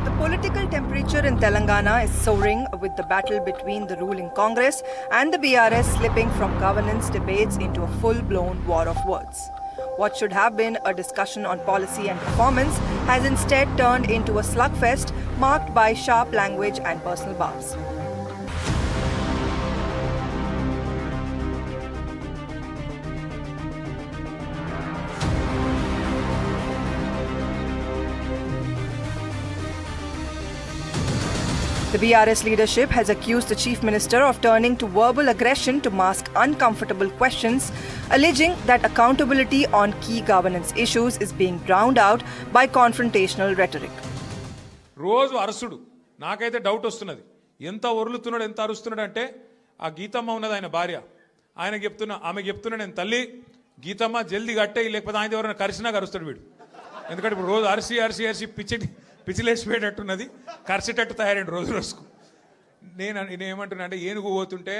The political temperature in Telangana is soaring with the battle between the ruling Congress and the BRS slipping from governance debates into a full-blown war of words. What should have been a discussion on policy and performance has instead turned into a slugfest marked by sharp language and personal bouts. The BRS leadership has accused the Chief Minister of turning to verbal aggression to mask uncomfortable questions, alleging that accountability on key governance issues is being drowned out by confrontational rhetoric. రోజు అరుసుడు నాకైతే doubt వస్తున్నది ఎంత ఒర్లుతున్నాడు ఎంత అరుస్తున్నాడు అంటే ఆ గీతమ్మ ఉన్నది ఆయన భార్య ఆయన చెప్తున్నా ఆమె చెప్తున్నా నేను తల్లి గీతమ్మ జల్దీ కట్టే లేకపోతే ఆయన ఎవరైనా కరిసినా కరుస్తాడు వీడు ఎందుకంటే ఇప్పుడు రోజు అరిసి అరిసి అరిసి పిచ్చిలేసిపోయేటట్టున్నది కరిసేటట్టు తయారైంది రోజు రోజుకు నేనేమంటున్నా అంటే ఏనుగు పోతుంటే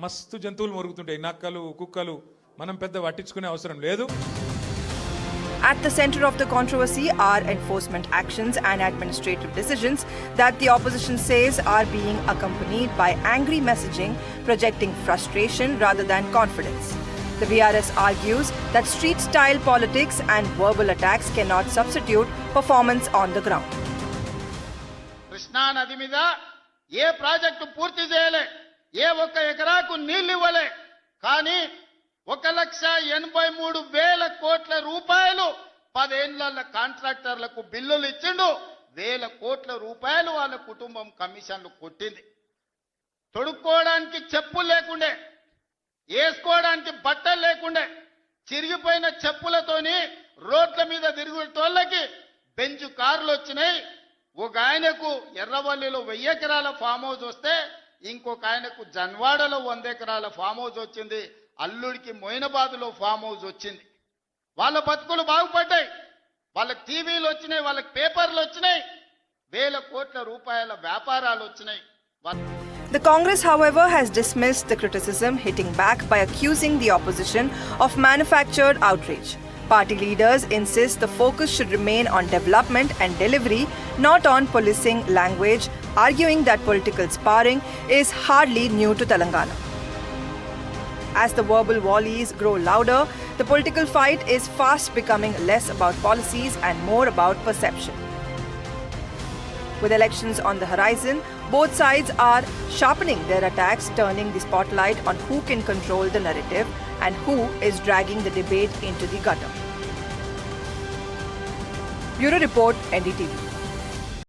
మస్తు జంతువులు మొరుగుతుంటాయి నక్కలు కుక్కలు మనం పెద్ద పట్టించుకునే అవసరం లేదు. At the center of the controversy are enforcement actions and administrative decisions that the opposition says are being accompanied by angry messaging, projecting frustration rather than confidence. The BRS argues that street-style politics and verbal attacks cannot substitute performance on the ground. Krishna నది మీద ఏ project పూర్తి చేయలే ఏ ఒక్క ఎకరాకు నీళ్లు ఇవ్వలే కానీ 1,83,000 కోట్ల రూపాయలు 10 ఏళ్ల కాంట్రాక్టర్లకు బిల్లులు ఇచ్చిండు 1,000 కోట్ల రూపాయలు వాళ్ళ కుటుంబం కమిషన్లు కొట్టింది. తొడుక్కోవడానికి చెప్పులు లేకుండే వేసుకోవడానికి బట్టలు లేకుండే చిరిగిపోయిన చెప్పులతోని రోడ్ల మీద తిరుగుతోళ్ళకి బెంచ్ కార్లు వచ్చినాయి. ఒక ఆయనకు ఎర్రవల్లిలో 1000 ఎకరాల ఫామ్ హౌస్ వస్తే ఇంకొక ఆయనకు జన్వాడలో 100 ఎకరాల ఫామ్ హౌస్ వచ్చింది. అల్లుడికి మొయినాబాద్లో ఫామ్ హౌస్ వచ్చింది. వాళ్ళ బతుకులు బాగుపడ్డాయి. వాళ్ళకి టీవీలు వచ్చినాయి, వాళ్ళకి పేపర్లు వచ్చినాయి, 1,000 కోట్ల రూపాయల వ్యాపారాలు వచ్చినాయి. The Congress, however, has dismissed the criticism, hitting back by accusing the opposition of manufactured outrage. Party leaders insist the focus should remain on development and delivery, not on policing language, arguing that political sparring is hardly new to Telangana. As the verbal volleys grow louder, the political fight is fast becoming less about policies and more about perception. With elections on the horizon, both sides are sharpening their attacks, turning the spotlight on who can control the narrative and who is dragging the debate into the gutter. Bureau Report, NDTV.